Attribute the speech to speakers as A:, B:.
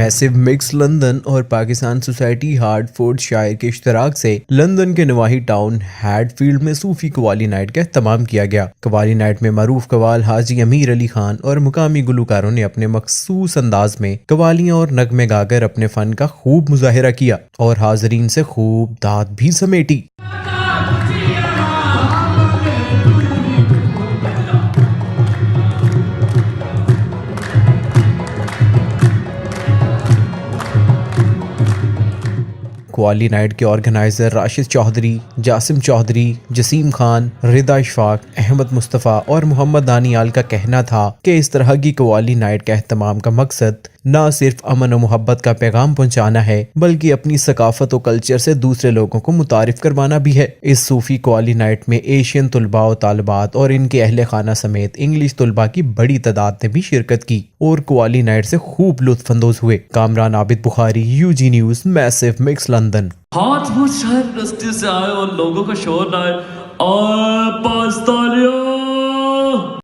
A: Massive mix London और Pakistan society हार्टफोर्डशायर के इश्तराक से लंदन के नवाही टाउन हैडफील्ड में सूफी कवाली नाइट का एहतमाम किया गया। कवाली नाइट में मरूफ कवाल हाजी अमीर अली खान और मुकामी गुलकारों ने अपने मखसूस अंदाज में कवालियां और नगमे गाकर अपने फन का खूब मुजाहिरा किया और हाजरीन से खूब दाद भी समेटी। कवाली नाइट के ऑर्गेनाइजर राशिद चौधरी, जासिम चौधरी, जसीम खान, रिदा इशफाक, अहमद मुस्तफ़ा और मोहम्मद दानियाल का कहना था कि इस तरह की कवाली नाइट का एहतमाम का मकसद न सिर्फ अमन और मोहब्बत का पैगाम पहुंचाना है बल्कि अपनी सकाफत और कल्चर से दूसरे लोगों को मुतारिफ करवाना भी है। इस सूफी कवाली नाइट में एशियन तुलबा और तालिबात और इनके अहले खाना समेत इंग्लिश तुलबा की बड़ी तादाद ने भी शिरकत की और कवाली नाइट से खूब लुत्फानंदोज हुए। Kamran Abid Bukhari, UG news, massive mix London.
B: हाथ बहुत शायद रस्ते से आए और लोगों का शोर आए और 5 तालियां।